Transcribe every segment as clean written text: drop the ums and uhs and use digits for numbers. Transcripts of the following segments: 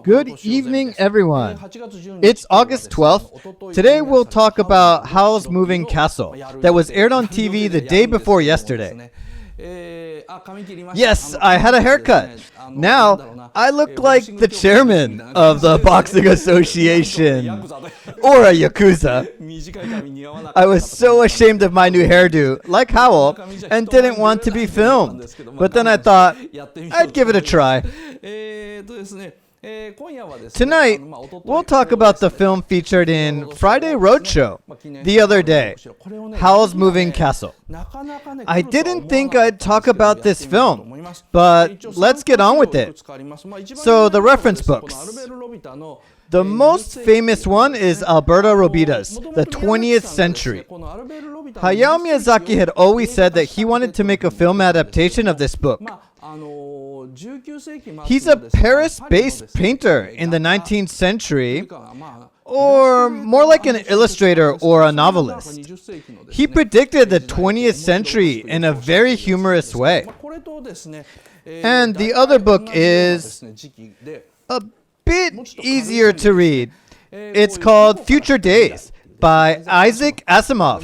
Good evening, everyone. It's August 12th. Today we'll talk about Howl's Moving Castle that was aired on TV the day before yesterday. Yes, I had a haircut. Now, I look like the chairman of the Boxing Association or a Yakuza. I was so ashamed of my new hairdo, like Howl, and didn't want to be filmed. But then I thought, I'd give it a try. Tonight, we'll talk about the film featured in Friday Roadshow the other day, Howl's Moving Castle. I didn't think I'd talk about this film, but let's get on with it. So, the reference books. The most famous one is Alberto Robita's, The 20th Century. Hayao Miyazaki had always said that he wanted to make a film adaptation of this book. He's a Paris-based painter in the 19th century, or more like an illustrator or a novelist. He predicted the 20th century in a very humorous way. And the other book is a bit easier to read. It's called Future Days by Isaac Asimov,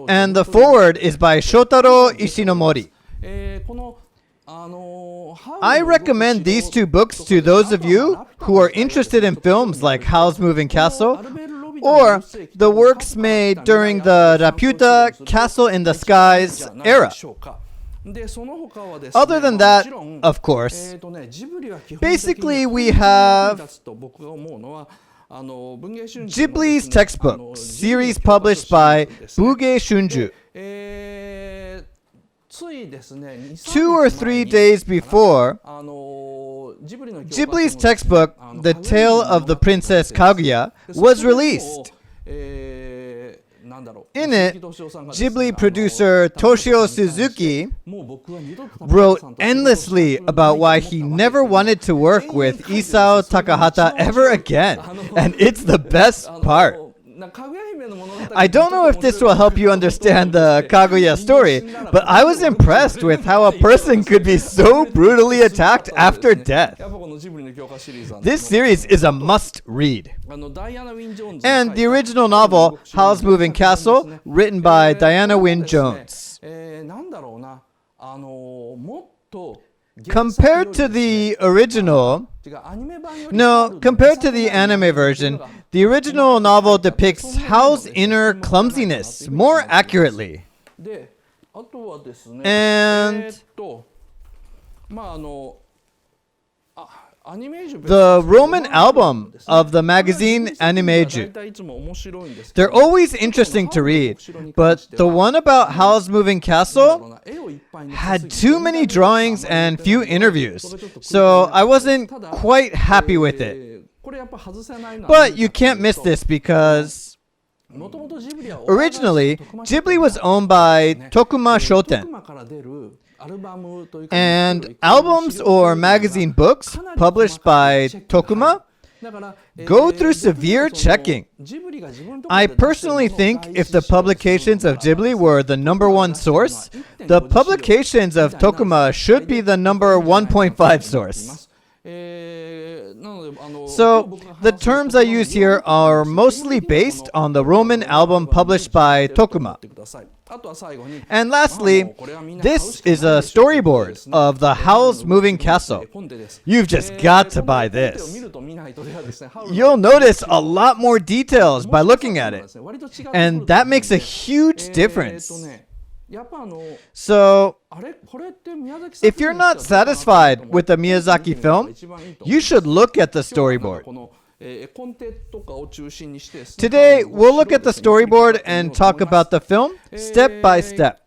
and the foreword is by Shotaro Ishinomori. I recommend these two books to those of you who are interested in films like Howl's Moving Castle or the works made during the Laputa Castle in the Skies era. Other than that, of course, basically we have Ghibli's textbook, series published by Buge Shunju. 2 or 3 days before, Ghibli's textbook, The Tale of the Princess Kaguya, was released. In it, Ghibli producer Toshio Suzuki wrote endlessly about why he never wanted to work with Isao Takahata ever again, and it's the best part. I don't know if this will help you understand the Kaguya story, but I was impressed with how a person could be so brutally attacked after death. This series is a must-read. And the original novel, Howl's Moving Castle, written by Diana Wynne Jones. Compared to the anime version, the original novel depicts Howl's inner clumsiness more accurately. And the Roman album of the magazine Animeju. They're always interesting to read, but the one about Howl's Moving Castle had too many drawings and few interviews, so I wasn't quite happy with it. But you can't miss this because originally, Ghibli was owned by Tokuma Shoten. And albums or magazine books published by Tokuma go through severe checking. I personally think if the publications of Ghibli were the number one source, the publications of Tokuma should be the number 1.5 source. So, the terms I use here are mostly based on the Roman album published by Tokuma. And lastly, this is a storyboard of the Howl's Moving Castle. You've just got to buy this. You'll notice a lot more details by looking at it, and that makes a huge difference. So, if you're not satisfied with the Miyazaki film, you should look at the storyboard. Today, we'll look at the storyboard and talk about the film step by step.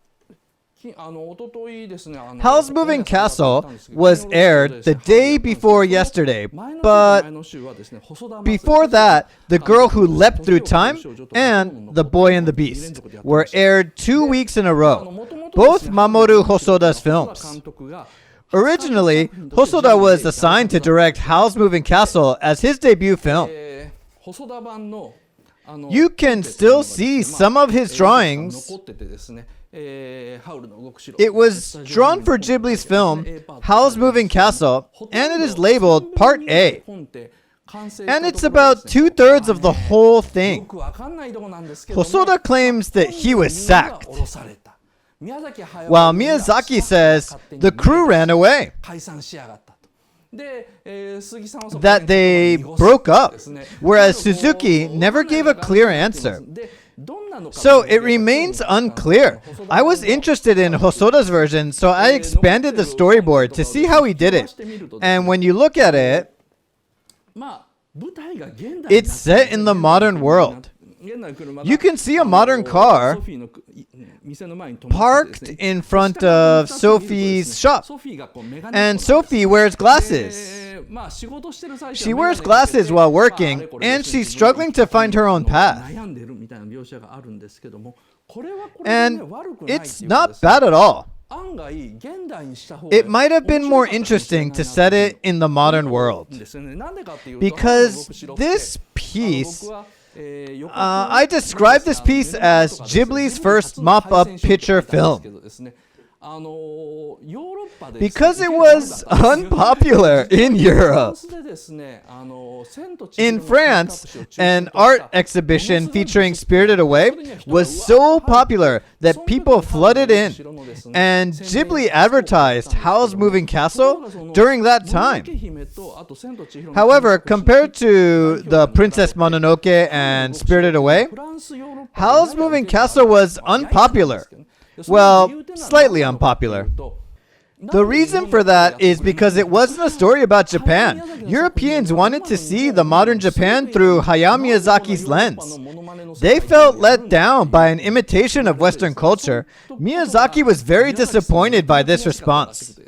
Howl's Moving Castle was aired the day before yesterday, but before that, The Girl Who Leapt Through Time and The Boy and the Beast were aired 2 weeks in a row, both Mamoru Hosoda's films. Originally, Hosoda was assigned to direct Howl's Moving Castle as his debut film. You can still see some of his drawings It was drawn for Ghibli's film, Howl's Moving Castle, and it is labeled Part A. And it's about 2/3 of the whole thing. Hosoda claims that he was sacked, while Miyazaki says the crew ran away, that they broke up, whereas Suzuki never gave a clear answer. So it remains unclear. I was interested in Hosoda's version, so I expanded the storyboard to see how he did it. And when you look at it, it's set in the modern world. You can see a modern car parked in front of Sophie's shop. And Sophie wears glasses. She wears glasses while working, and she's struggling to find her own path. And it's not bad at all. It might have been more interesting to set it in the modern world, because this piece, I describe this piece as Ghibli's first mop-up picture film, because it was unpopular in Europe. In France, an art exhibition featuring Spirited Away was so popular that people flooded in, and Ghibli advertised Howl's Moving Castle during that time. However, compared to The Princess Mononoke and Spirited Away, Howl's Moving Castle was unpopular. Well, slightly unpopular. The reason for that is because it wasn't a story about Japan. Europeans wanted to see the modern Japan through Hayao Miyazaki's lens. They felt let down by an imitation of Western culture. Miyazaki was very disappointed by this response.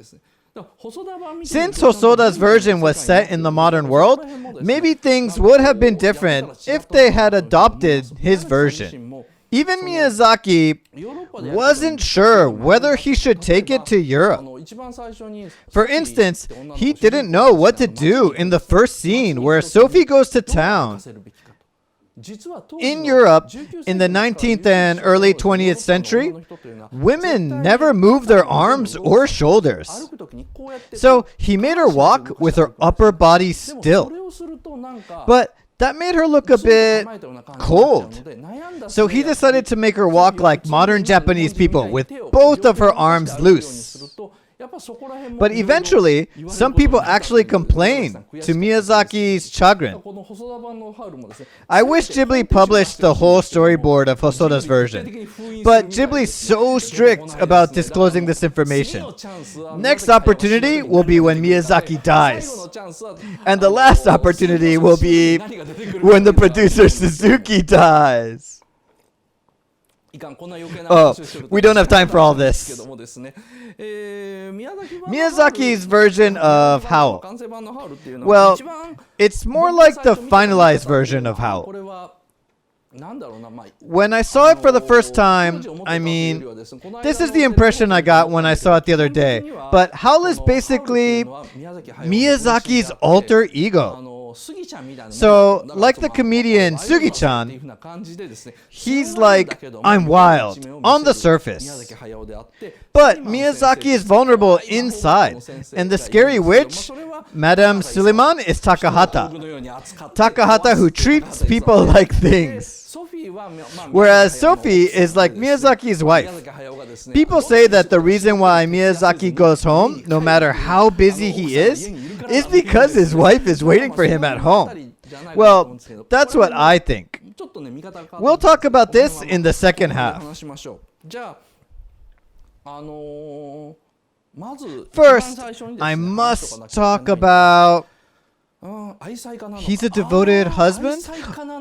Since Hosoda's version was set in the modern world, maybe things would have been different if they had adopted his version. Even Miyazaki wasn't sure whether he should take it to Europe. For instance, he didn't know what to do in the first scene where Sophie goes to town. In Europe, in the 19th and early 20th century, women never moved their arms or shoulders. So he made her walk with her upper body still. But that made her look a bit cold. So he decided to make her walk like modern Japanese people, with both of her arms loose. But eventually, some people actually complained, to Miyazaki's chagrin. I wish Ghibli published the whole storyboard of Hosoda's version, but Ghibli's so strict about disclosing this information. Next opportunity will be when Miyazaki dies. And the last opportunity will be when the producer Suzuki dies. Oh, we don't have time for all this. Miyazaki's version of Howl. Well, it's more like the finalized version of Howl. When I saw it for the first time, I mean, this is the impression I got when I saw it the other day. But Howl is basically Miyazaki's alter ego. So, like the comedian Sugi-chan, he's like, I'm wild, on the surface. But Miyazaki is vulnerable inside. And the scary witch, Madame Suleiman, is Takahata. Takahata, who treats people like things. Whereas Sophie is like Miyazaki's wife. People say that the reason why Miyazaki goes home, no matter how busy he is because his wife is waiting for him at home. Well, that's what I think. We'll talk about this in the second half. First, I must talk about... He's a devoted husband?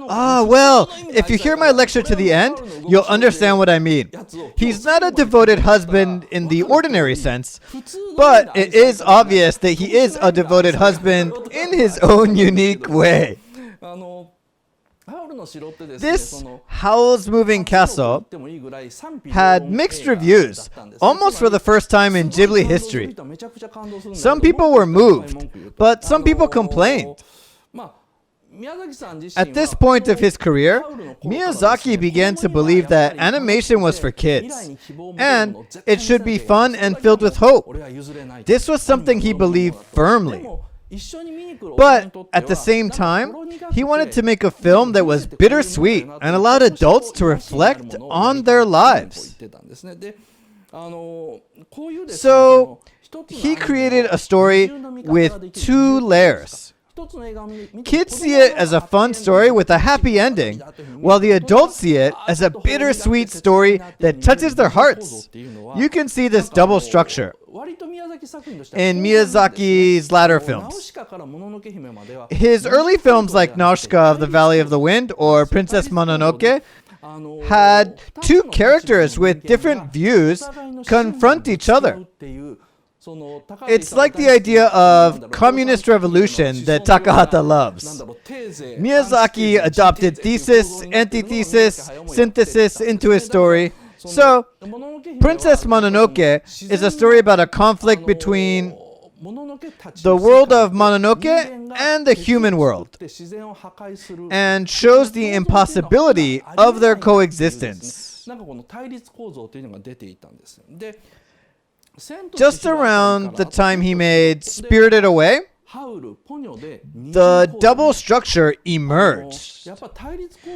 Well, if you hear my lecture to the end, you'll understand what I mean. He's not a devoted husband in the ordinary sense, but it is obvious that he is a devoted husband in his own unique way. This Howl's Moving Castle had mixed reviews, almost for the first time in Ghibli history. Some people were moved, but some people complained. At this point of his career, Miyazaki began to believe that animation was for kids, and it should be fun and filled with hope. This was something he believed firmly. But at the same time, he wanted to make a film that was bittersweet and allowed adults to reflect on their lives. So he created a story with two layers. Kids see it as a fun story with a happy ending, while the adults see it as a bittersweet story that touches their hearts. You can see this double structure in Miyazaki's latter films. His early films like Nausicaa of the Valley of the Wind or Princess Mononoke had two characters with different views confront each other. It's like the idea of communist revolution that Takahata loves. Miyazaki adopted thesis, antithesis, synthesis into his story. So, Princess Mononoke is a story about a conflict between the world of Mononoke and the human world, and shows the impossibility of their coexistence. Just around the time he made Spirited Away, the double structure emerged.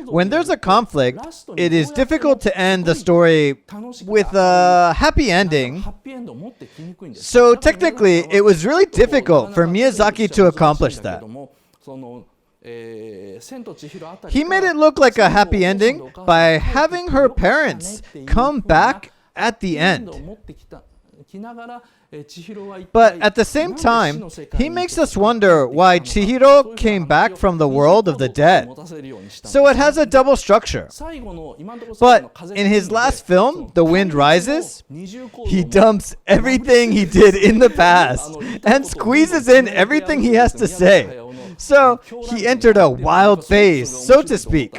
When there's a conflict, it is difficult to end the story with a happy ending. So technically, it was really difficult for Miyazaki to accomplish that. He made it look like a happy ending by having her parents come back at the end. But at the same time, he makes us wonder why Chihiro came back from the world of the dead. So it has a double structure. But in his last film, The Wind Rises, he dumps everything he did in the past and squeezes in everything he has to say. So he entered a wild phase, so to speak,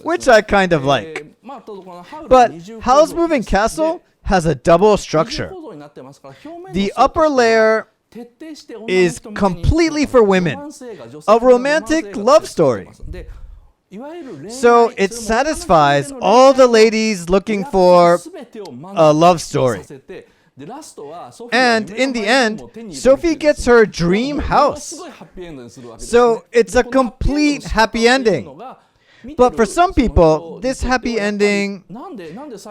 which I kind of like. But Howl's Moving Castle has a double structure. The upper layer is completely for women, a romantic love story. So it satisfies all the ladies looking for a love story. And in the end, Sophie gets her dream house. So it's a complete happy ending. But for some people, this happy ending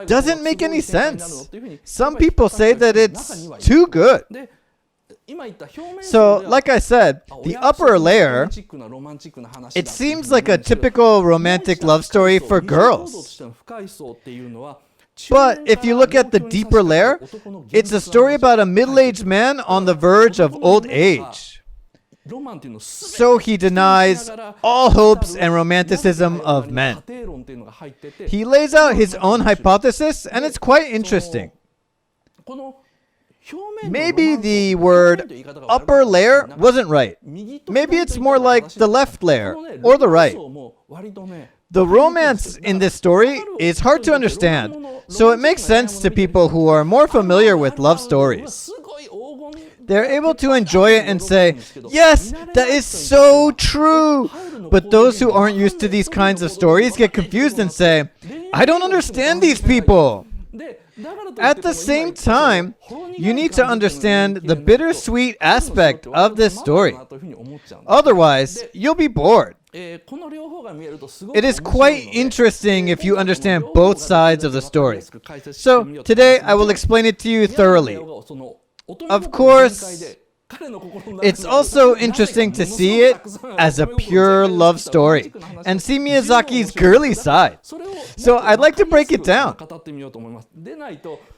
doesn't make any sense. Some people say that it's too good. So, like I said, the upper layer, it seems like a typical romantic love story for girls. But if you look at the deeper layer, it's a story about a middle-aged man on the verge of old age. So he denies all hopes and romanticism of men. He lays out his own hypothesis, and it's quite interesting. Maybe the word upper layer wasn't right. Maybe it's more like the left layer or the right. The romance in this story is hard to understand, so it makes sense to people who are more familiar with love stories. They're able to enjoy it and say, yes, that is so true. But those who aren't used to these kinds of stories get confused and say, I don't understand these people. At the same time, you need to understand the bittersweet aspect of this story. Otherwise, you'll be bored. It is quite interesting if you understand both sides of the story. So today I will explain it to you thoroughly. Of course, it's also interesting to see it as a pure love story and see Miyazaki's girly side. So I'd like to break it down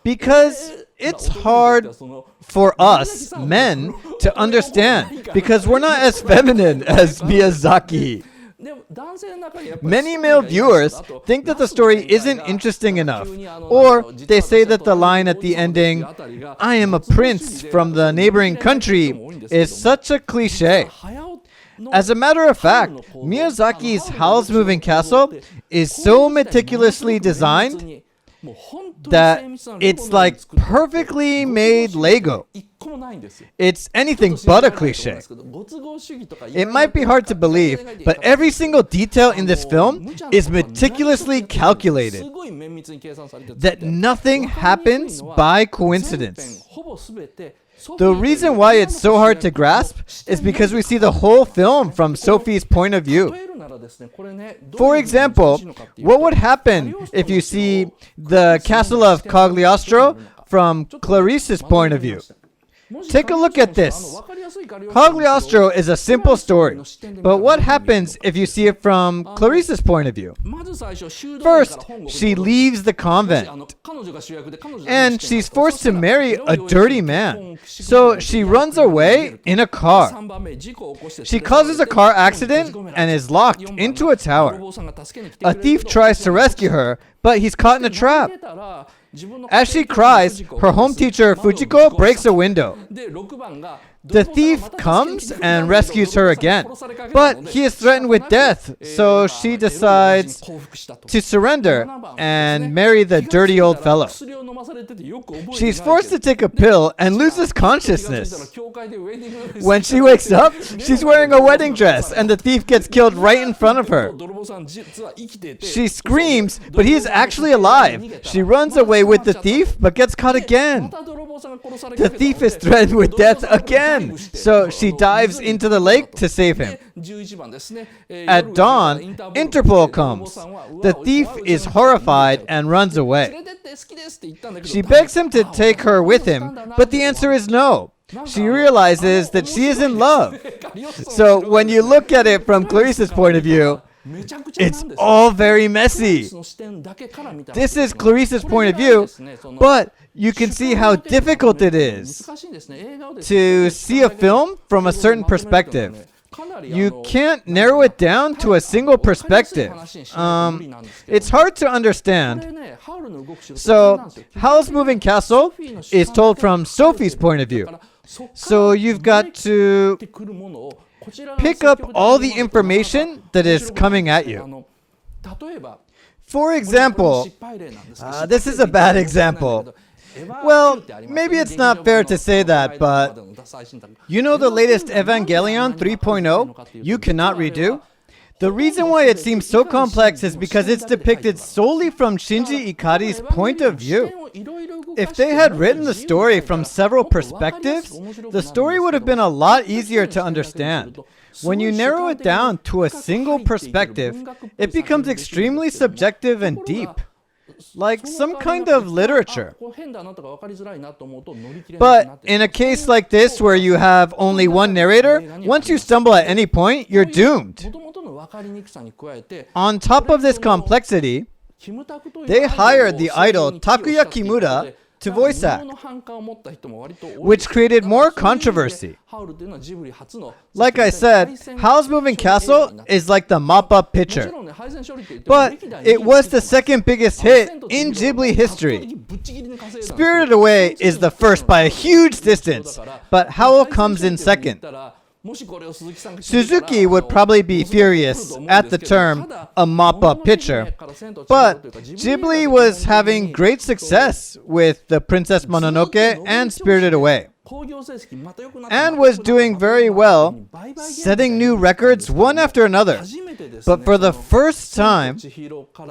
because it's hard for us men to understand because we're not as feminine as Miyazaki. Many male viewers think that the story isn't interesting enough, or they say that the line at the ending, I am a prince from the neighboring country, is such a cliche. As a matter of fact, Miyazaki's Howl's Moving Castle is so meticulously designed that it's like perfectly made Lego. It's anything but a cliche. It might be hard to believe, but every single detail in this film is meticulously calculated. That nothing happens by coincidence. The reason why it's so hard to grasp is because we see the whole film from Sophie's point of view. For example, what would happen if you see the castle of Cagliostro from Claris's point of view? Take a look at this. Cagliostro is a simple story, but what happens if you see it from Clarissa's point of view? First, she leaves the convent, and she's forced to marry a dirty man, so she runs away in a car. She causes a car accident and is locked into a tower. A thief tries to rescue her, but he's caught in a trap. As she cries, her home teacher Fujiko breaks a window. The thief comes and rescues her again, but he is threatened with death, so she decides to surrender and marry the dirty old fellow. She's forced to take a pill and loses consciousness. When she wakes up, she's wearing a wedding dress, and the thief gets killed right in front of her. She screams, but he is actually alive. She runs away with the thief, but gets caught again. The thief is threatened with death again, so she dives into the lake to save him. At dawn, Interpol comes. The thief is horrified and runs away. She begs him to take her with him, but the answer is no. She realizes that she is in love. So when you look at it from Clarissa's point of view, it's all very messy. This is Clarissa's point of view, but you can see how difficult it is to see a film from a certain perspective. You can't narrow it down to a single perspective. It's hard to understand. So, Howl's Moving Castle is told from Sophie's point of view. So you've got to pick up all the information that is coming at you. For example, this is a bad example. Well, maybe it's not fair to say that, but you know the latest Evangelion 3.0 you cannot redo? The reason why it seems so complex is because it's depicted solely from Shinji Ikari's point of view. If they had written the story from several perspectives, the story would have been a lot easier to understand. When you narrow it down to a single perspective, it becomes extremely subjective and deep, like some kind of literature. But in a case like this where you have only one narrator, once you stumble at any point, you're doomed. On top of this complexity, they hired the idol Takuya Kimura to voice act, which created more controversy. Like I said, Howl's Moving Castle is like the mop-up picture. But it was the second biggest hit in Ghibli history. Spirited Away is the first by a huge distance, but Howl comes in second. Suzuki would probably be furious at the term a mop-up picture, but Ghibli was having great success with The Princess Mononoke and Spirited Away, and was doing very well, setting new records one after another. But for the first time,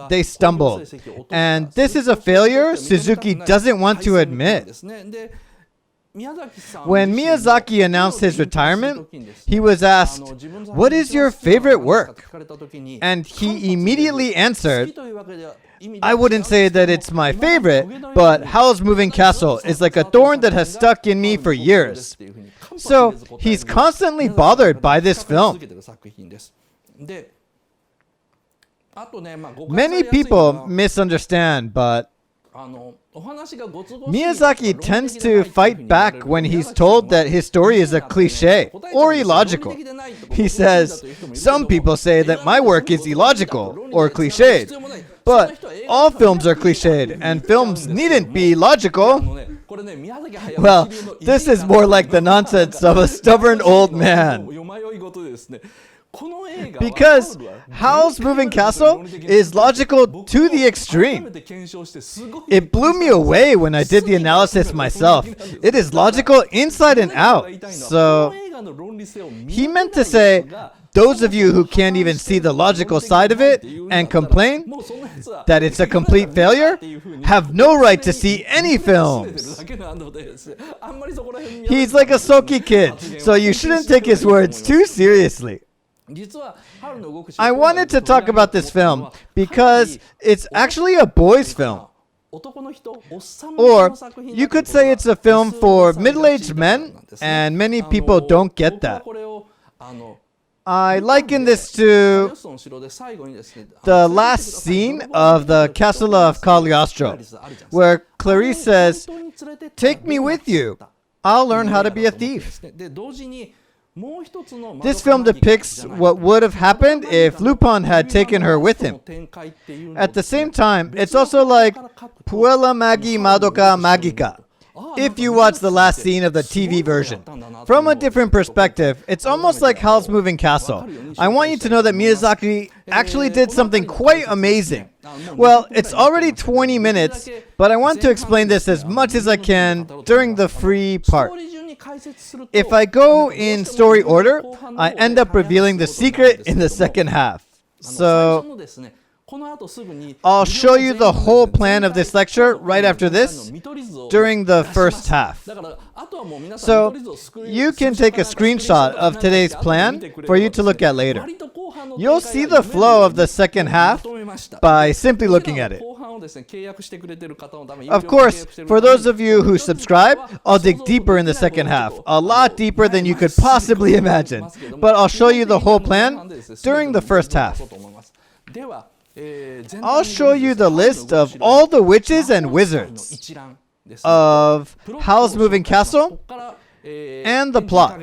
they stumbled, and this is a failure Suzuki doesn't want to admit. When Miyazaki announced his retirement, he was asked, "What is your favorite work?" And he immediately answered, "I wouldn't say that it's my favorite, but Howl's Moving Castle is like a thorn that has stuck in me for years." So he's constantly bothered by this film. Many people misunderstand, but Miyazaki tends to fight back when he's told that his story is a cliché or illogical. He says, "Some people say that my work is illogical or cliched, but all films are cliched and films needn't be logical." Well, this is more like the nonsense of a stubborn old man. Because Howl's Moving Castle is logical to the extreme. It blew me away when I did the analysis myself. It is logical inside and out. So he meant to say, those of you who can't even see the logical side of it and complain that it's a complete failure have no right to see any films. He's like a sulky kid, so you shouldn't take his words too seriously. I wanted to talk about this film because it's actually a boys' film. Or you could say it's a film for middle-aged men, and many people don't get that. I liken this to the last scene of the Castle of Cagliostro, where Claris says, "Take me with you. I'll learn how to be a thief." This film depicts what would have happened if Lupin had taken her with him. At the same time, it's also like Puella Magi Madoka Magica. If you watch the last scene of the TV version, from a different perspective, it's almost like Howl's Moving Castle. I want you to know that Miyazaki actually did something quite amazing. Well, it's already 20 minutes, but I want to explain this as much as I can during the free part. If I go in story order, I end up revealing the secret in the second half. So I'll show you the whole plan of this lecture right after this during the first half. So you can take a screenshot of today's plan for you to look at later. You'll see the flow of the second half by simply looking at it. Of course, for those of you who subscribe, I'll dig deeper in the second half, a lot deeper than you could possibly imagine. But I'll show you the whole plan during the first half. I'll show you the list of all the witches and wizards of Howl's Moving Castle and the plot.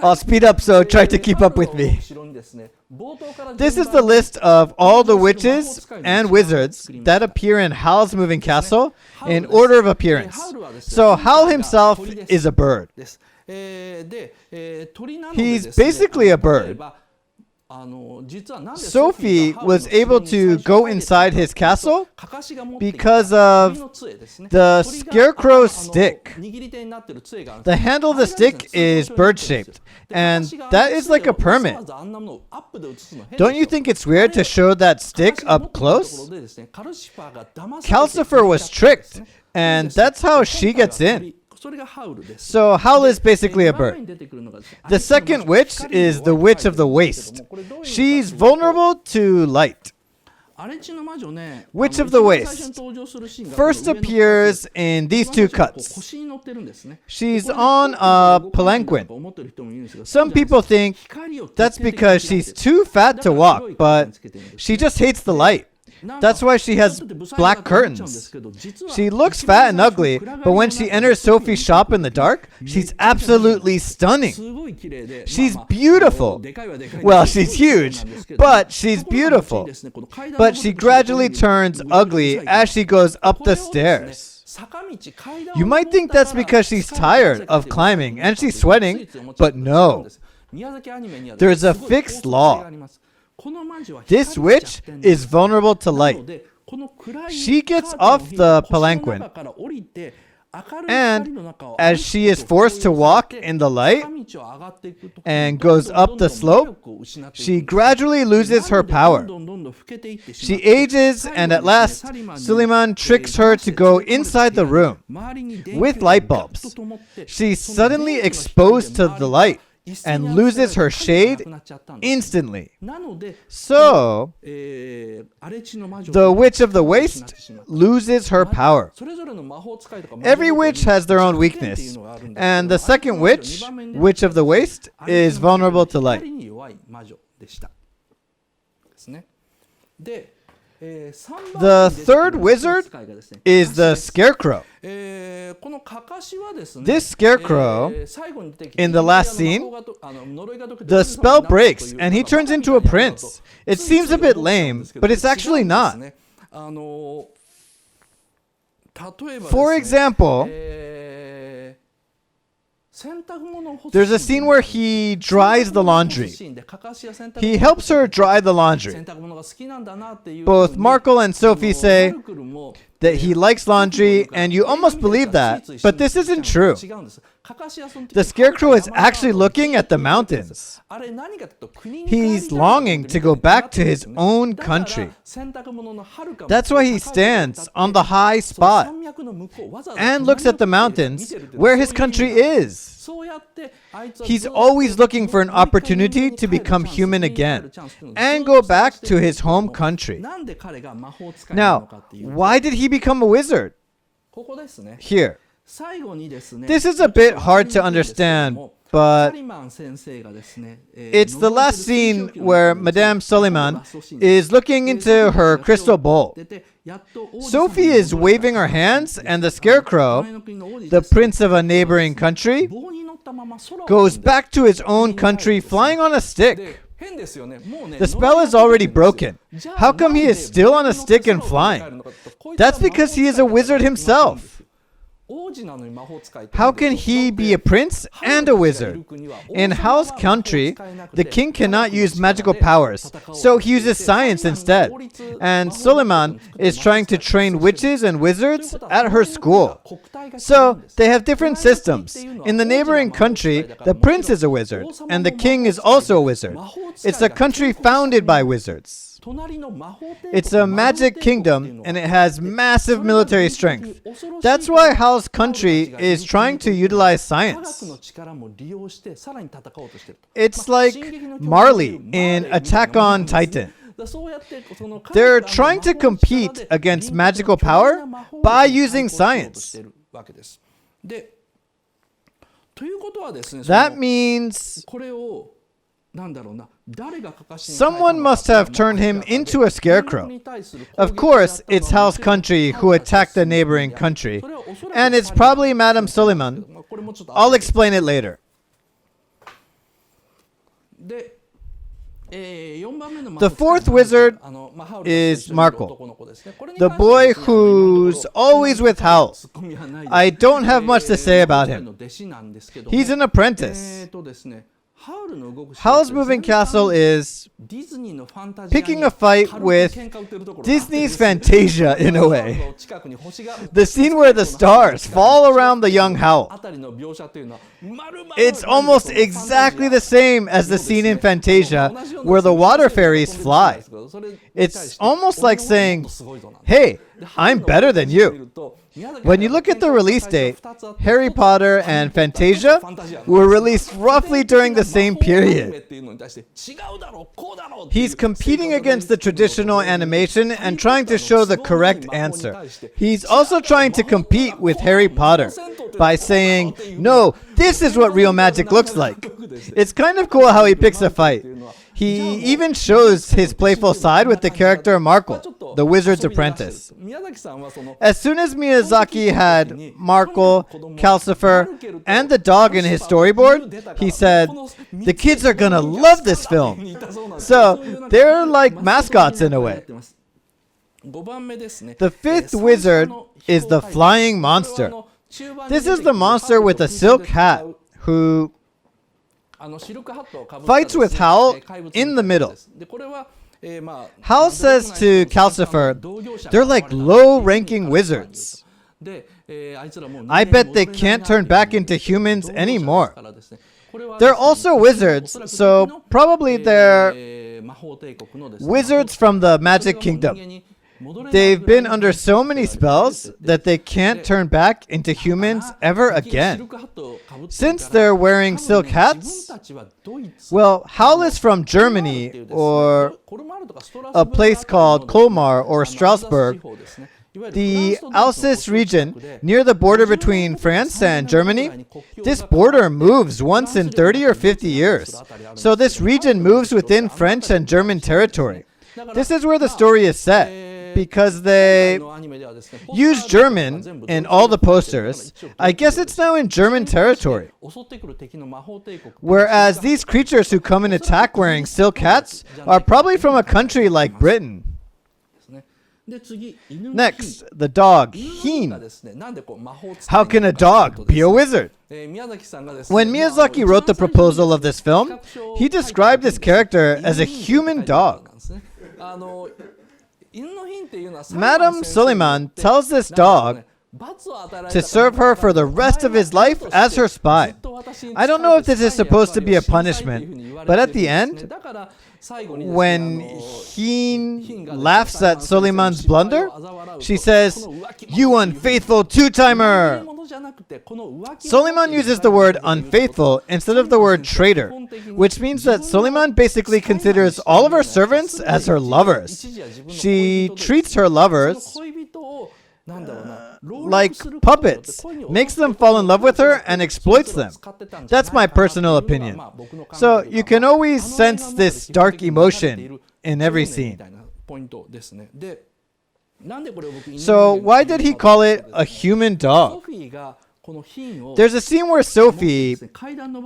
I'll speed up, so try to keep up with me. This is the list of all the witches and wizards that appear in Howl's Moving Castle in order of appearance. So Howl himself is a bird. He's basically a bird. Sophie was able to go inside his castle because of the scarecrow stick. The handle of the stick is bird-shaped, and that is like a permit. Don't you think it's weird to show that stick up close? Calcifer was tricked, and that's how she gets in. So Howl is basically a bird. The second witch is the Witch of the Waste. She's vulnerable to light. Witch of the Waste first appears in these two cuts. She's on a palanquin. Some people think that's because she's too fat to walk, but she just hates the light. That's why she has black curtains. She looks fat and ugly, but when she enters Sophie's shop in the dark, she's absolutely stunning. She's beautiful. Well, she's huge, but she's beautiful. But she gradually turns ugly as she goes up the stairs. You might think that's because she's tired of climbing and she's sweating, but no. There's a fixed law. This witch is vulnerable to light. She gets off the palanquin, and as she is forced to walk in the light and goes up the slope, she gradually loses her power. She ages, and at last, Suleiman tricks her to go inside the room with light bulbs. She's suddenly exposed to the light and loses her shade instantly. So, the Witch of the Waste loses her power. Every witch has their own weakness, and the second witch, Witch of the Waste, is vulnerable to light. The third wizard is the Scarecrow. This Scarecrow, in the last scene, the spell breaks and he turns into a prince. It seems a bit lame, but it's actually not. For example, There's a scene where he dries the laundry. He helps her dry the laundry. Both Markle and Sophie say that he likes laundry, and you almost believe that, but this isn't true. The Scarecrow is actually looking at the mountains. He's longing to go back to his own country. That's why he stands on the high spot and looks at the mountains where his country is. He's always looking for an opportunity to become human again and go back to his home country. Now, why did he become a wizard? Here. This is a bit hard to understand, but it's the last scene where Madame Soliman is looking into her crystal bowl. Sophie is waving her hands, and the Scarecrow, the prince of a neighboring country, goes back to his own country flying on a stick. The spell is already broken. How come he is still on a stick and flying? That's because he is a wizard himself. How can he be a prince and a wizard? In Howl's country, the king cannot use magical powers, so he uses science instead. And Soliman is trying to train witches and wizards at her school. So they have different systems. In the neighboring country, the prince is a wizard, and the king is also a wizard. It's a country founded by wizards. It's a magic kingdom, and it has massive military strength. That's why Howl's country is trying to utilize science. It's like Marley in Attack on Titan. They're trying to compete against magical power by using science. That means someone must have turned him into a scarecrow. Of course, it's Howl's country who attacked the neighboring country, and it's probably Madame Soliman. I'll explain it later. The fourth wizard is Markle, the boy who's always with Howl. I don't have much to say about him. He's an apprentice. Howl's Moving Castle is picking a fight with Disney's Fantasia in a way. The scene where the stars fall around the young Howl. It's almost exactly the same as the scene in Fantasia where the water fairies fly. It's almost like saying, hey, I'm better than you. When you look at the release date, Harry Potter and Fantasia were released roughly during the same period. He's competing against the traditional animation and trying to show the correct answer. He's also trying to compete with Harry Potter by saying, no, this is what real magic looks like. It's kind of cool how he picks a fight. He even shows his playful side with the character Markle, the wizard's apprentice. As soon as Miyazaki had Markle, Calcifer, and the dog in his storyboard, he said, the kids are gonna love this film. So they're like mascots in a way. The fifth wizard is the flying monster. This is the monster with a silk hat who fights with Howl in the middle. Howl says to Calcifer, they're like low-ranking wizards. I bet they can't turn back into humans anymore. They're also wizards, so probably they're wizards from the Magic Kingdom. They've been under so many spells that they can't turn back into humans ever again. Since they're wearing silk hats, well, Howl is from Germany, or a place called Colmar or Strasbourg, the Alsace region near the border between France and Germany. This border moves once in 30 or 50 years, so this region moves within French and German territory. This is where the story is set. Because they use German in all the posters, I guess it's now in German territory. Whereas these creatures who come and attack wearing silk hats are probably from a country like Britain. Next, the dog, Hin. How can a dog be a wizard? When Miyazaki wrote the proposal of this film, he described this character as a human dog. Madame Suleiman tells this dog to serve her for the rest of his life as her spy. I don't know if this is supposed to be a punishment, but at the end, when Hin laughs at Suleiman's blunder, she says, "You unfaithful two-timer!" Suleiman uses the word unfaithful instead of the word traitor, which means that Suleiman basically considers all of her servants as her lovers. She treats her lovers like puppets, makes them fall in love with her and exploits them. That's my personal opinion. So you can always sense this dark emotion in every scene. So why did he call it a human dog? There's a scene where Sophie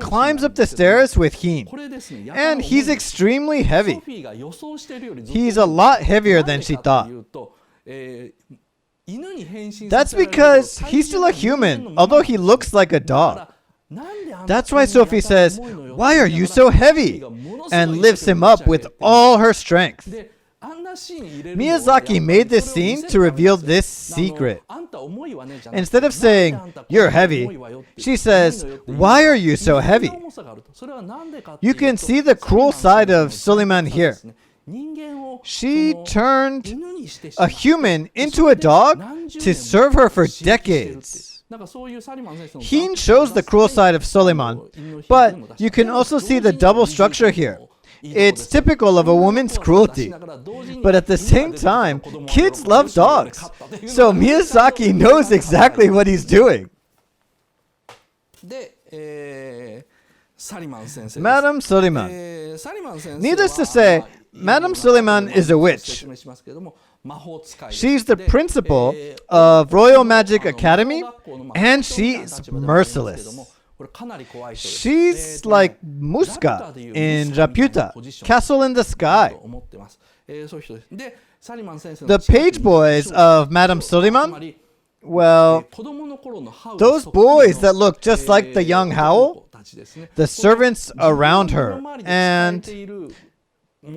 climbs up the stairs with Hin, and he's extremely heavy. He's a lot heavier than she thought. That's because he's still a human, although he looks like a dog. That's why Sophie says, "Why are you so heavy?" and lifts him up with all her strength. Miyazaki made this scene to reveal this secret. Instead of saying, "You're heavy," she says, "Why are you so heavy?" You can see the cruel side of Suleiman here. She turned a human into a dog to serve her for decades. Hin shows the cruel side of Suleiman, but you can also see the double structure here. It's typical of a woman's cruelty. But at the same time, kids love dogs. So Miyazaki knows exactly what he's doing. Madame Suleiman. Needless to say, Madame Suleiman is a witch. She's the principal of Royal Magic Academy, and she's merciless. She's like Musca in Raputa, Castle in the Sky. The page boys of Madame Suleiman, well, those boys that look just like the young Howl, the servants around her, and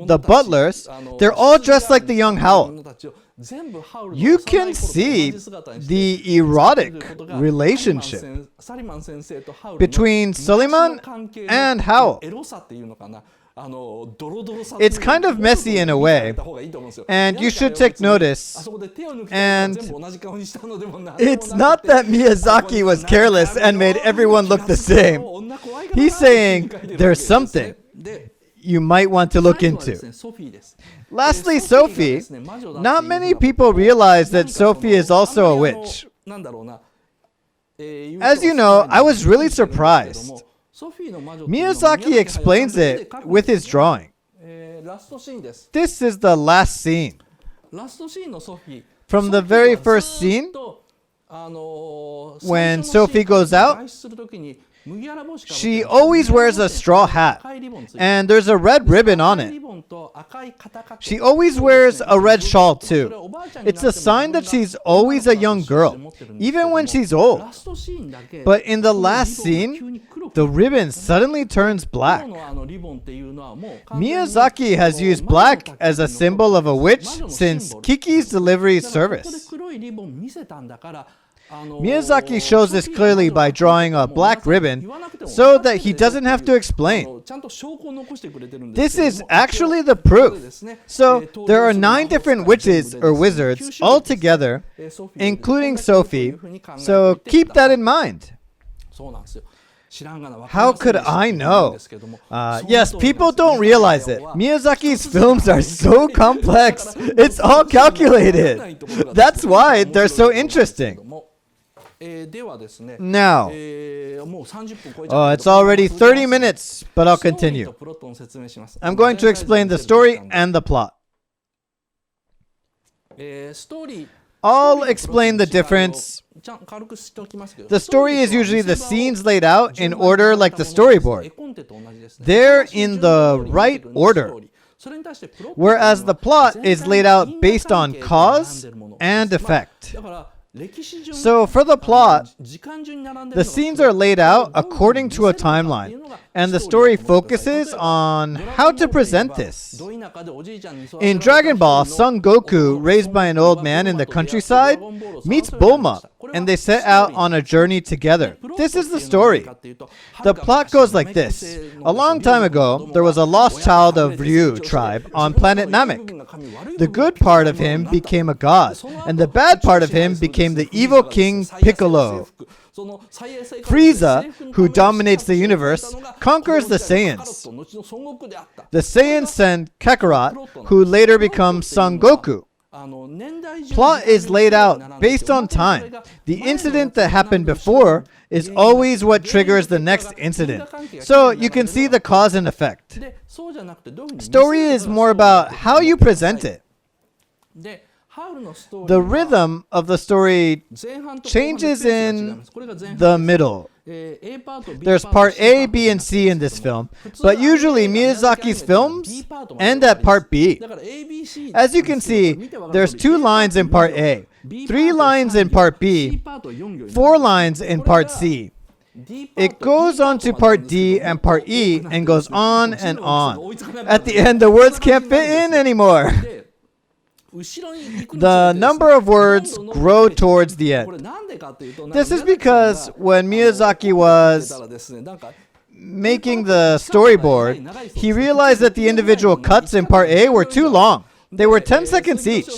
the butlers, they're all dressed like the young Howl. You can see the erotic relationship between Suleiman and Howl. It's kind of messy in a way, and you should take notice. And it's not that Miyazaki was careless and made everyone look the same. He's saying there's something you might want to look into. Lastly, Sophie. Not many people realize that Sophie is also a witch. As you know, I was really surprised. Miyazaki explains it with his drawing. This is the last scene. From the very first scene, when Sophie goes out, she always wears a straw hat, and there's a red ribbon on it. She always wears a red shawl too. It's a sign that she's always a young girl, even when she's old. But in the last scene, the ribbon suddenly turns black. Miyazaki has used black as a symbol of a witch since Kiki's Delivery Service. Miyazaki shows this clearly by drawing a black ribbon so that he doesn't have to explain. This is actually the proof. So there are 9 different witches or wizards all together, including Sophie. So keep that in mind. How could I know? Yes, people don't realize it. Miyazaki's films are so complex. It's all calculated. That's why they're so interesting. Now, it's already 30 minutes, but I'll continue. I'm going to explain the story and the plot. I'll explain the difference. The story is usually the scenes laid out in order like the storyboard. They're in the right order. whereas the plot is laid out based on cause and effect. So for the plot, the scenes are laid out according to a timeline, and the story focuses on how to present this. In Dragon Ball, Son Goku, raised by an old man in the countryside, meets Bulma, and they set out on a journey together. This is the story. The plot goes like this. A long time ago, there was a lost child of Ryu tribe on planet Namek. The good part of him became a god, and the bad part of him became the evil king Piccolo. Frieza, who dominates the universe, conquers the Saiyans. The Saiyans send Kakarot, who later becomes Son Goku. Plot is laid out based on time. The incident that happened before is always what triggers the next incident. So you can see the cause and effect. Story is more about how you present it. The rhythm of the story changes in the middle. There's part A, B, and C in this film, but usually Miyazaki's films end at part B. As you can see, there's 2 lines in part A, 3 lines in part B, 4 lines in part C. It goes on to part D and part E and goes on and on. At the end, the words can't fit in anymore. The number of words grow towards the end. This is because when Miyazaki was making the storyboard, he realized that the individual cuts in part A were too long. They were 10 seconds each.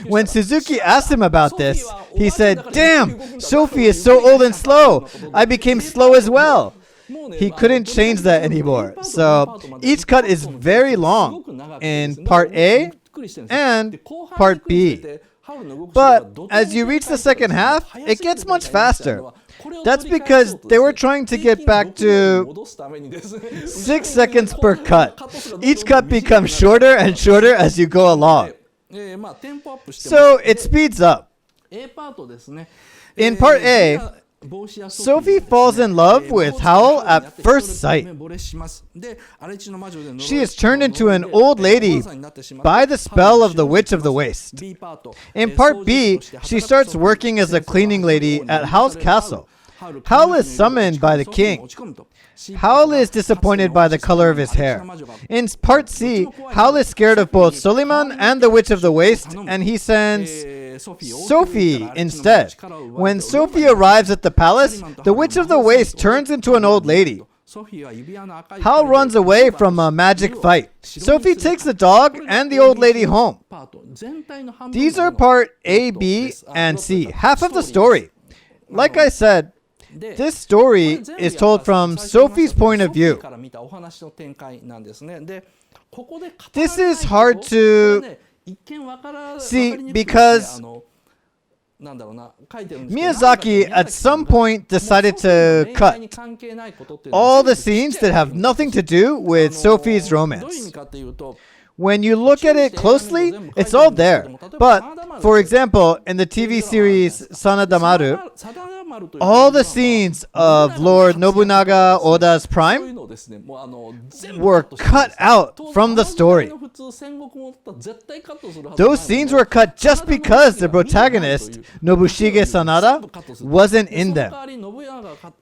When Suzuki asked him about this, he said, "Damn, Sophie is so old and slow. I became slow as well." He couldn't change that anymore. So each cut is very long in part A and part B. But as you reach the second half, it gets much faster. That's because they were trying to get back to 6 seconds per cut. Each cut becomes shorter and shorter as you go along. So it speeds up. In part A, Sophie falls in love with Howl at first sight. She is turned into an old lady by the spell of the Witch of the Waste. In part B, she starts working as a cleaning lady at Howl's castle. Howl is summoned by the king. Howl is disappointed by the color of his hair. In part C, Howl is scared of both Suleiman and the Witch of the Waste, and he sends Sophie instead. When Sophie arrives at the palace, the Witch of the Waste turns into an old lady. Howl runs away from a magic fight. Sophie takes the dog and the old lady home. These are part A, B, and C, half of the story. Like I said, this story is told from Sophie's point of view. This is hard to see because Miyazaki at some point decided to cut all the scenes that have nothing to do with Sophie's romance. When you look at it closely, it's all there. But, for example, in the TV series Sanadamaru, all the scenes of Lord Nobunaga Oda's prime were cut out from the story. Those scenes were cut just because the protagonist, Nobushige Sanada, wasn't in them.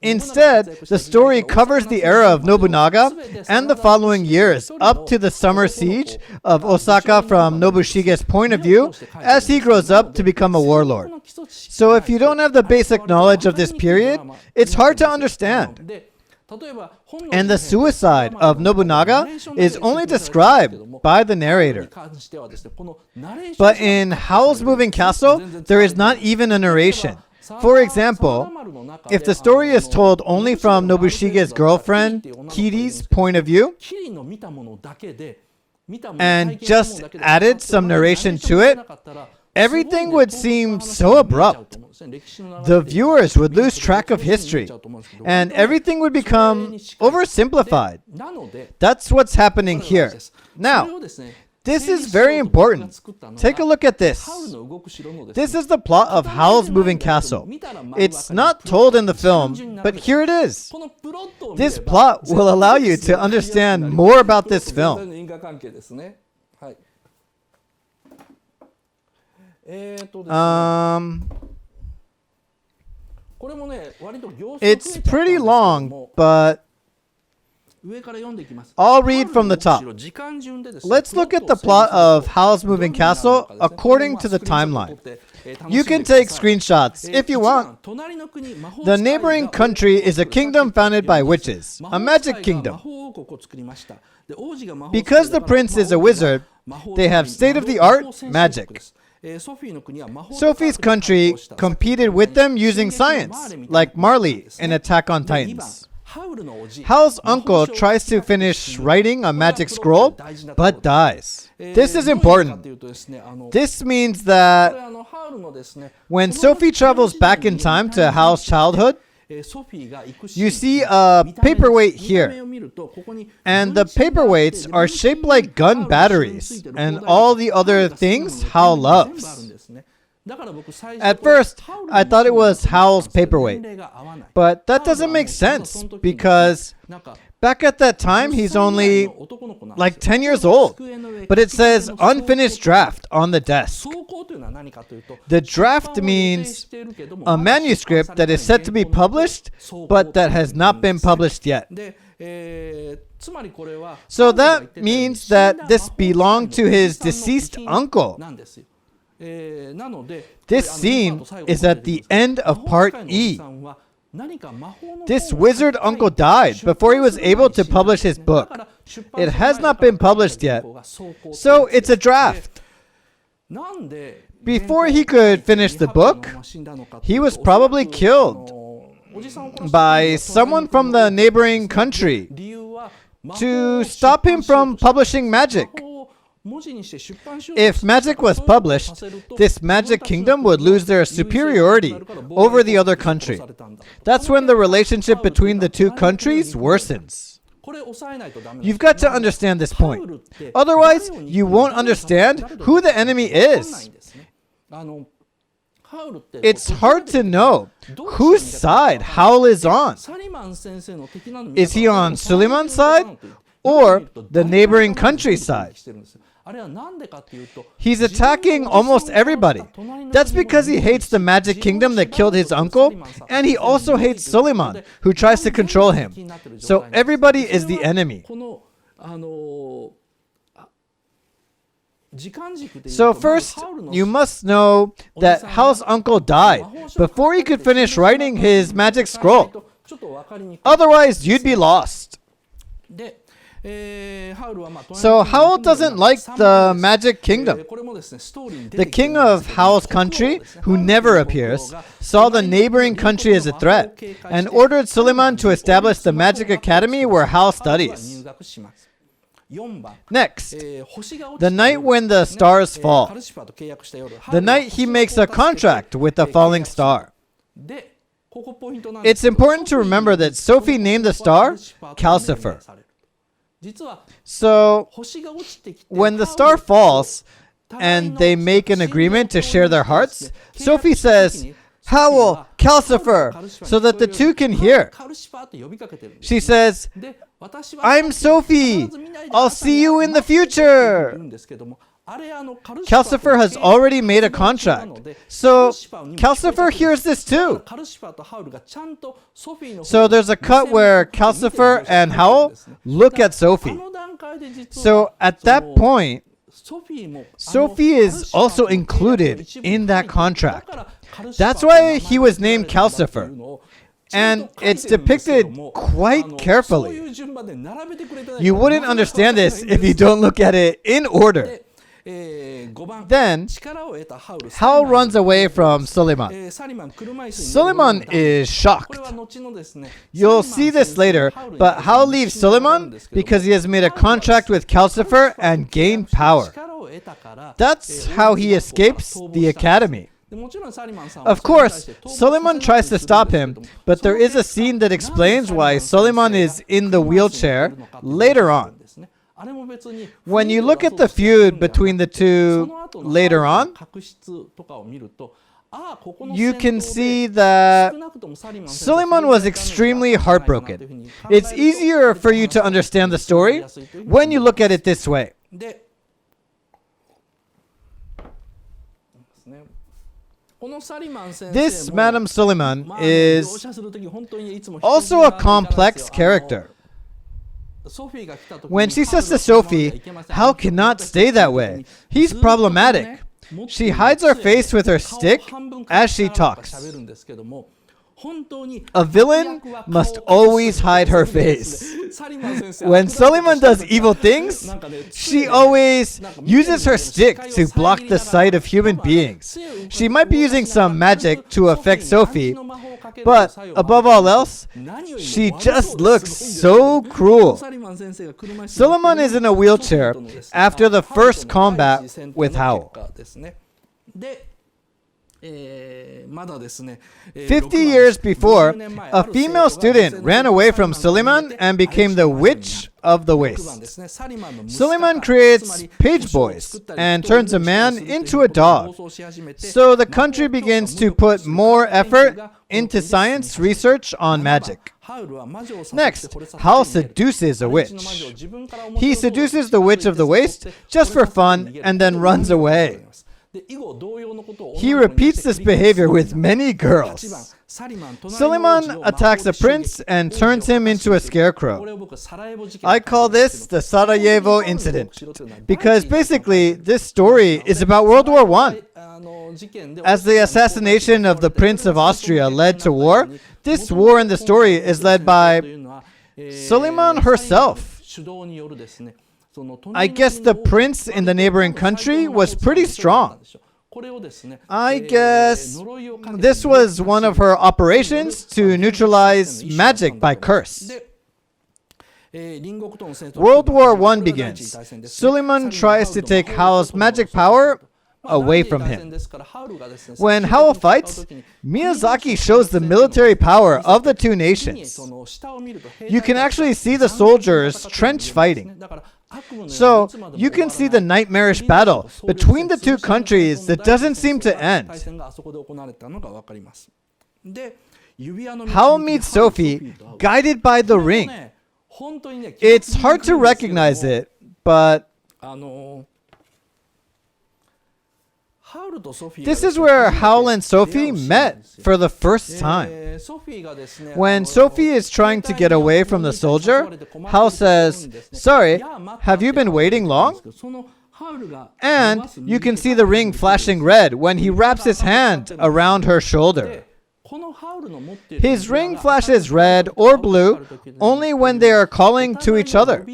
Instead, the story covers the era of Nobunaga and the following years up to the summer siege of Osaka from Nobushige's point of view as he grows up to become a warlord. So if you don't have the basic knowledge of this period, it's hard to understand. And the suicide of Nobunaga is only described by the narrator. But in Howl's Moving Castle, there is not even a narration. For example, if the story is told only from Nobushige's girlfriend, Kiri's point of view, and just added some narration to it, everything would seem so abrupt. The viewers would lose track of history, and everything would become oversimplified. That's what's happening here. Now, This is very important. Take a look at this. This is the plot of Howl's Moving Castle. It's not told in the film, but here it is. This plot will allow you to understand more about this film. It's pretty long, but I'll read from the top. Let's look at the plot of Howl's Moving Castle according to the timeline. You can take screenshots if you want. The neighboring country is a kingdom founded by witches, a magic kingdom. Because the prince is a wizard, they have state-of-the-art magic. Sophie's country competed with them using science, like Marley in Attack on Titans. Howl's uncle tries to finish writing a magic scroll, but dies. This is important. This means that when Sophie travels back in time to Howl's childhood, you see a paperweight here. And the paperweights are shaped like gun batteries and all the other things Howl loves. At first, I thought it was Howl's paperweight, but that doesn't make sense because back at that time he's only like 10 years old, but it says unfinished draft on the desk. The draft means a manuscript that is set to be published, but that has not been published yet. So that means that this belonged to his deceased uncle. This scene is at the end of part E. This wizard uncle died before he was able to publish his book. It has not been published yet, so it's a draft. Before he could finish the book, he was probably killed by someone from the neighboring country to stop him from publishing magic. If magic was published, this magic kingdom would lose their superiority over the other country. That's when the relationship between the two countries worsens. You've got to understand this point. Otherwise, you won't understand who the enemy is. It's hard to know whose side Howl is on. Is he on Suleiman's side or the neighboring country's side? He's attacking almost everybody. That's because he hates the magic kingdom that killed his uncle, and he also hates Suleiman, who tries to control him. So everybody is the enemy. So first, you must know that Howl's uncle died before he could finish writing his magic scroll. Otherwise, you'd be lost. So Howl doesn't like the magic kingdom. The king of Howl's country, who never appears, saw the neighboring country as a threat and ordered Suleiman to establish the magic academy where Howl studies. Next, the night when the stars fall. The night he makes a contract with the falling star. It's important to remember that Sophie named the star Calcifer. So, when the star falls and they make an agreement to share their hearts, Sophie says, Howl, Calcifer, so that the two can hear. She says, I'm Sophie, I'll see you in the future. Calcifer has already made a contract, so Calcifer hears this too. So there's a cut where Calcifer and Howl look at Sophie. So at that point, Sophie is also included in that contract. That's why he was named Calcifer. And it's depicted quite carefully. You wouldn't understand this if you don't look at it in order. Then, Howl runs away from Suleiman. Suleiman is shocked. You'll see this later, but Howl leaves Suleiman because he has made a contract with Calcifer and gained power. That's how he escapes the academy. Of course, Suleiman tries to stop him, but there is a scene that explains why Suleiman is in the wheelchair later on. When you look at the feud between the two later on, you can see that Suleiman was extremely heartbroken. It's easier for you to understand the story when you look at it this way. This Madame Suleiman is also a complex character. When she says to Sophie, "Hal cannot stay that way. He's problematic," she hides her face with her stick as she talks. A villain must always hide her face. When Suleiman does evil things, she always uses her stick to block the sight of human beings. She might be using some magic to affect Sophie, but above all else, she just looks so cruel. Suleiman is in a wheelchair after the first combat with Howl. 50 years before, a female student ran away from Suleiman and became the Witch of the Waste. Suleiman creates page boys and turns a man into a dog. So the country begins to put more effort into science research on magic. Next, Howl seduces a witch. He seduces the Witch of the Waste just for fun and then runs away. He repeats this behavior with many girls. Suleiman attacks a prince and turns him into a scarecrow. I call this the Sarajevo incident because basically this story is about World War I. As the assassination of the Prince of Austria led to war, this war in the story is led by Suleiman herself. I guess the prince in the neighboring country was pretty strong. I guess this was one of her operations to neutralize magic by curse. World War I begins. Suleiman tries to take Howl's magic power away from him. When Howl fights, Miyazaki shows the military power of the two nations. You can actually see the soldiers trench fighting. So you can see the nightmarish battle between the two countries that doesn't seem to end. Howl meets Sophie, guided by the ring. It's hard to recognize it, but this is where Howl and Sophie met for the first time. When Sophie is trying to get away from the soldier, Howl says, "Sorry, have you been waiting long?" And you can see the ring flashing red when he wraps his hand around her shoulder. His ring flashes red or blue only when they are calling to each other.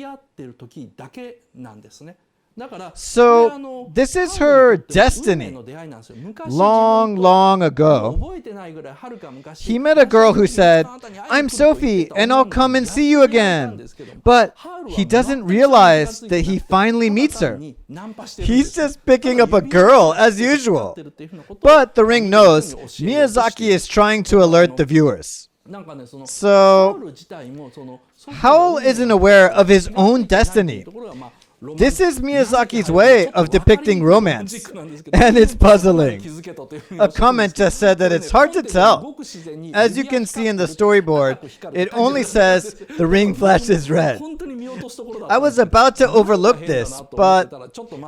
So this is her destiny. Long, long ago, he met a girl who said, "I'm Sophie and I'll come and see you again." But he doesn't realize that he finally meets her. He's just picking up a girl as usual. But the ring knows Miyazaki is trying to alert the viewers. So Howl isn't aware of his own destiny. This is Miyazaki's way of depicting romance, and it's puzzling. A commenter said that it's hard to tell. As you can see in the storyboard, it only says the ring flashes red. I was about to overlook this, but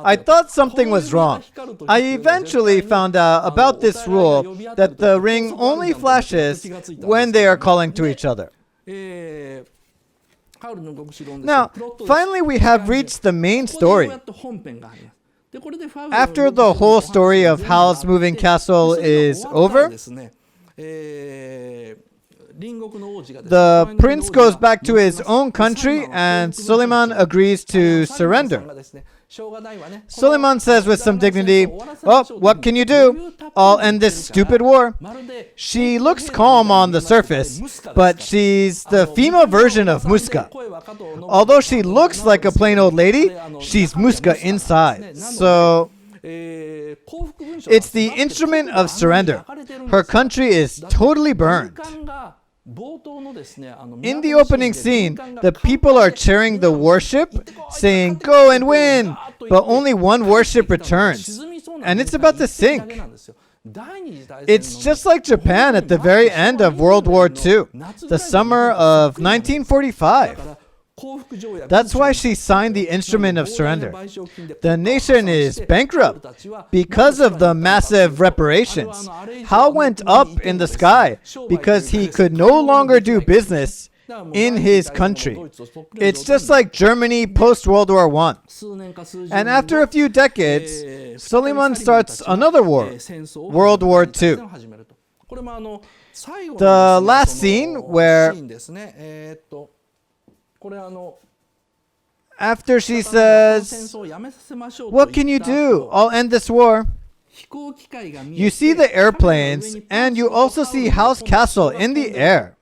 I thought something was wrong. I eventually found out about this rule that the ring only flashes when they are calling to each other. Now, finally we have reached the main story. After the whole story of Howl's moving castle is over, the prince goes back to his own country and Suleiman agrees to surrender. Suleiman says with some dignity, "Oh, what can you do? I'll end this stupid war." She looks calm on the surface, but she's the female version of Muska. Although she looks like a plain old lady, she's Muska inside. So it's the instrument of surrender. Her country is totally burned. In the opening scene, the people are cheering the warship, saying, "Go and win!" But only one warship returns, and it's about to sink. It's just like Japan at the very end of World War II, the summer of 1945. That's why she signed the instrument of surrender. The nation is bankrupt because of the massive reparations. Howl went up in the sky because he could no longer do business in his country. It's just like Germany post-World War I. And after a few decades, Suleiman starts another war, World War II. The last scene where after she says, "What can you do? I'll end this war." You see the airplanes, and you also see Howl's castle in the air.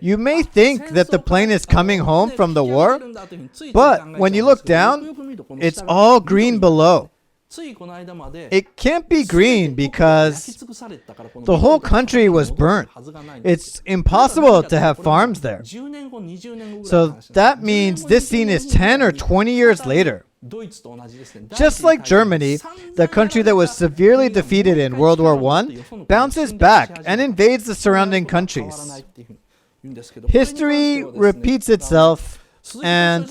You may think that the plane is coming home from the war, but when you look down, it's all green below. It can't be green because the whole country was burnt. It's impossible to have farms there. So that means this scene is 10 or 20 years later. Just like Germany, the country that was severely defeated in World War I bounces back and invades the surrounding countries. History repeats itself. And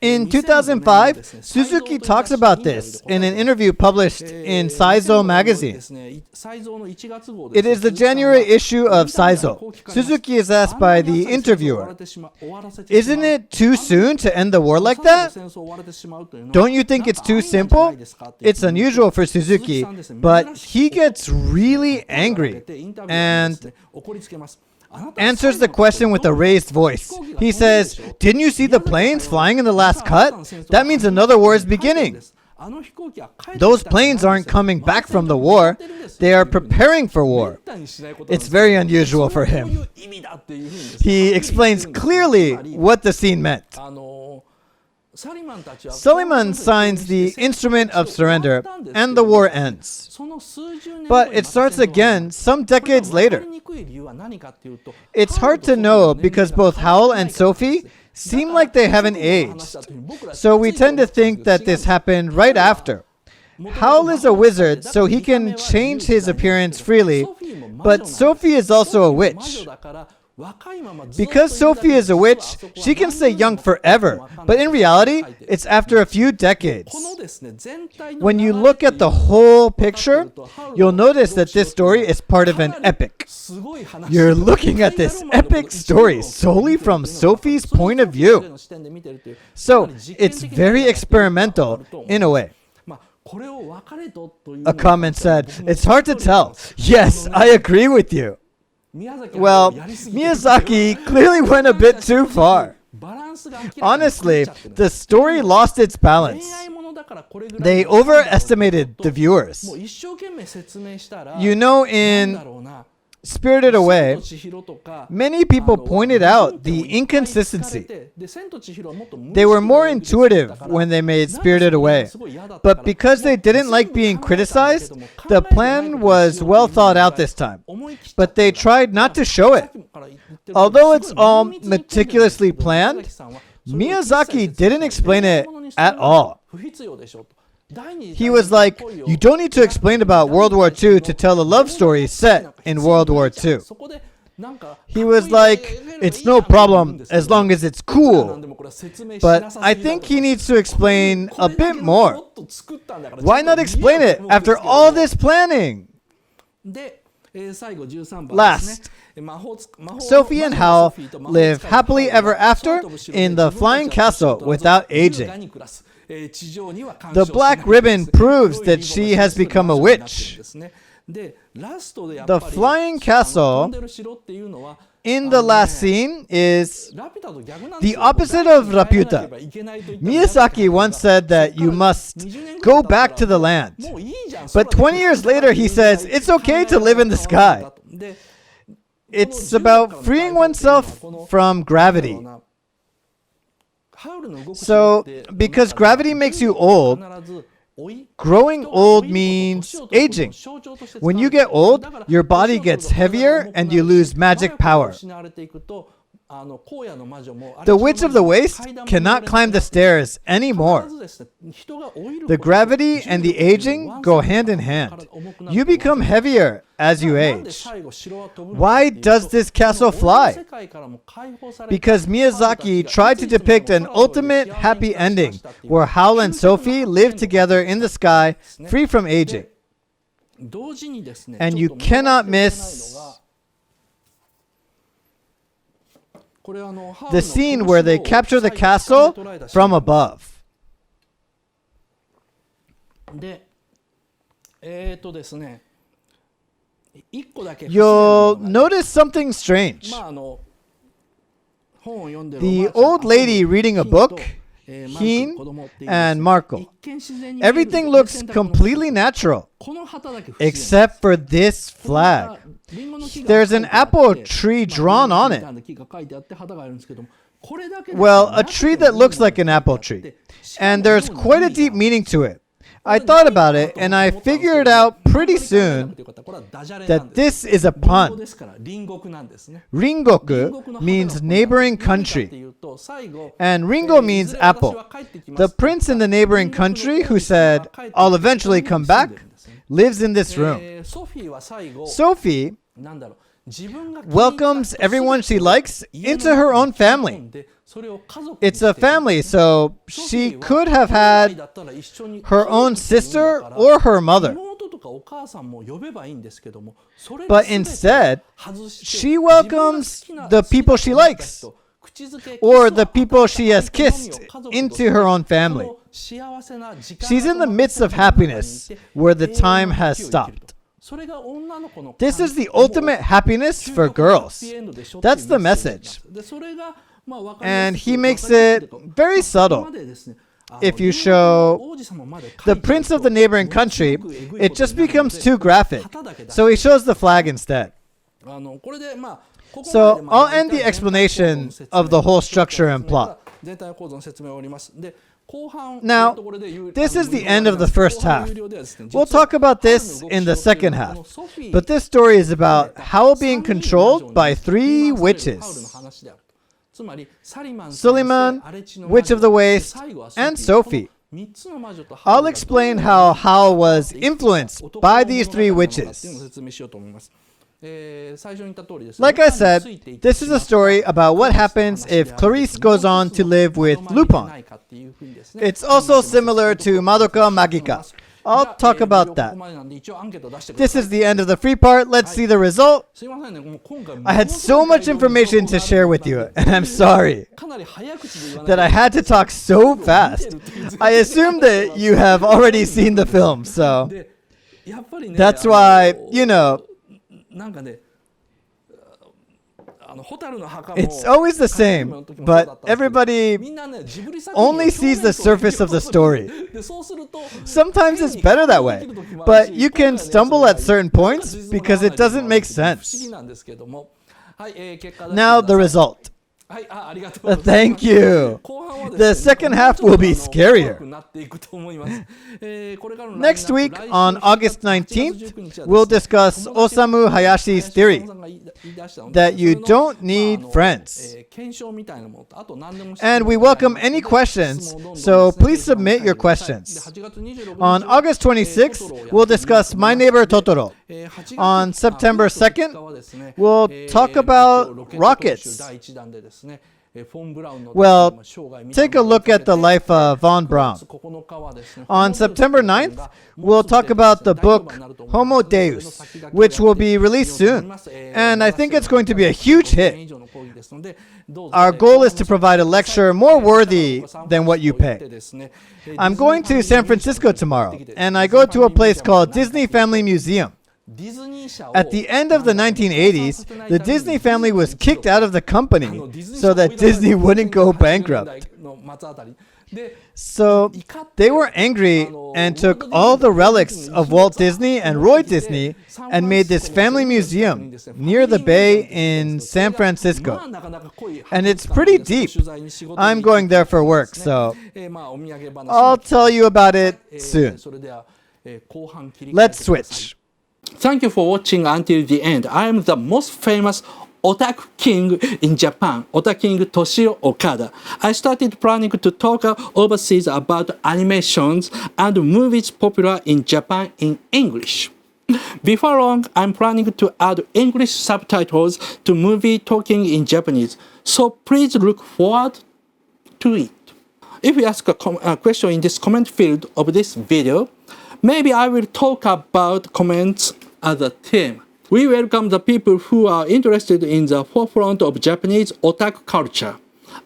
in 2005, Suzuki talks about this in an interview published in Saizo magazine. It is the January issue of Saizo. Suzuki is asked by the interviewer, "Isn't it too soon to end the war like that? Don't you think it's too simple?" It's unusual for Suzuki, but he gets really angry and answers the question with a raised voice. He says, "Didn't you see the planes flying in the last cut? That means another war is beginning. Those planes aren't coming back from the war. They are preparing for war." It's very unusual for him. He explains clearly what the scene meant. Suleiman signs the instrument of surrender, and the war ends. But it starts again some decades later. It's hard to know because both Howl and Sophie seem like they haven't aged. So we tend to think that this happened right after. Howl is a wizard, so he can change his appearance freely, but Sophie is also a witch. Because Sophie is a witch, she can stay young forever, but in reality, it's after a few decades. When you look at the whole picture, you'll notice that this story is part of an epic. You're looking at this epic story solely from Sophie's point of view. So, it's very experimental in a way. A comment said, "It's hard to tell." Yes, I agree with you. Well, Miyazaki clearly went a bit too far. Honestly, the story lost its balance. They overestimated the viewers. You know, in Spirited Away, many people pointed out the inconsistency. They were more intuitive when they made Spirited Away, but because they didn't like being criticized, the plan was well thought out this time. But they tried not to show it. Although it's all meticulously planned, Miyazaki didn't explain it at all. He was like, "You don't need to explain about World War II to tell a love story set in World War II." He was like, "It's no problem as long as it's cool." But I think he needs to explain a bit more. Why not explain it after all this planning? Last, Sophie and Howl live happily ever after in the flying castle without aging. The black ribbon proves that she has become a witch. The flying castle in the last scene is the opposite of Laputa. Miyazaki once said that you must go back to the land. But 20 years later he says it's okay to live in the sky. It's about freeing oneself from gravity. So, because gravity makes you old, Growing old means aging. When you get old, your body gets heavier and you lose magic power. The Witch of the Waste cannot climb the stairs anymore. The gravity and the aging go hand in hand. You become heavier as you age. Why does this castle fly? Because Miyazaki tried to depict an ultimate happy ending where Howl and Sophie live together in the sky, free from aging. And you cannot miss the scene where they capture the castle from above. You'll notice something strange. The old lady reading a book, Hin and Marco. Everything looks completely natural, except for this flag. There's an apple tree drawn on it. Well, a tree that looks like an apple tree. And there's quite a deep meaning to it. I thought about it and I figured out pretty soon that this is a pun. Ringoku means neighboring country. And Ringo means apple. The prince in the neighboring country who said, "I'll eventually come back," lives in this room. Sophie welcomes everyone she likes into her own family. It's a family, so she could have had her own sister or her mother. But instead, she welcomes the people she likes, or the people she has kissed, into her own family. She's in the midst of happiness, where the time has stopped. This is the ultimate happiness for girls. That's the message. And he makes it very subtle. If you show the prince of the neighboring country, it just becomes too graphic. So he shows the flag instead. So I'll end the explanation of the whole structure and plot. Now, this is the end of the first half. We'll talk about this in the second half. But this story is about Howl being controlled by three witches. Suleiman, Witch of the Waste, and Sophie. I'll explain how Howl was influenced by these three witches. Like I said, this is a story about what happens if Claris goes on to live with Lupin. It's also similar to Madoka Magica. I'll talk about that. This is the end of the free part. Let's see the result. I had so much information to share with you, and I'm sorry that I had to talk so fast. I assume that you have already seen the film, so that's why, it's always the same, but everybody only sees the surface of the story. Sometimes it's better that way, but you can stumble at certain points because it doesn't make sense. Now the result. Thank you. The second half will be scarier. Next week, on August 19th, we'll discuss Osamu Hayashi's theory that you don't need friends. And we welcome any questions, so please submit your questions. On August 26th, we'll discuss My Neighbor Totoro. On September 2nd, we'll talk about rockets. Well, take a look at the life of Von Braun. On September 9th, we'll talk about the book Homo Deus, which will be released soon. And I think it's going to be a huge hit. Our goal is to provide a lecture more worthy than what you pay. I'm going to San Francisco tomorrow, and I go to a place called Disney Family Museum. At the end of the 1980s, the Disney family was kicked out of the company so that Disney wouldn't go bankrupt. So they were angry and took all the relics of Walt Disney and Roy Disney and made this family museum near the bay in San Francisco. And it's pretty deep. I'm going there for work, so I'll tell you about it soon. Let's switch. Thank you for watching until the end. I am the most famous Otaku King in Japan, Otaking Toshio Okada. I started planning to talk overseas about animations and movies popular in Japan in English. Before long, I'm planning to add English subtitles to movie talking in Japanese, so please look forward to it. If you ask a question in this comment field of this video, maybe I will talk about comments as a theme. We welcome the people who are interested in the forefront of Japanese otaku culture,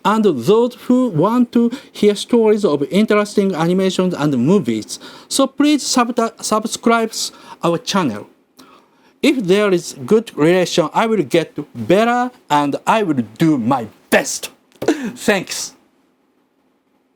and those who want to hear stories of interesting animations and movies. So please subscribe our channel. If there is good relation, I will get better and I will do my best. Thanks.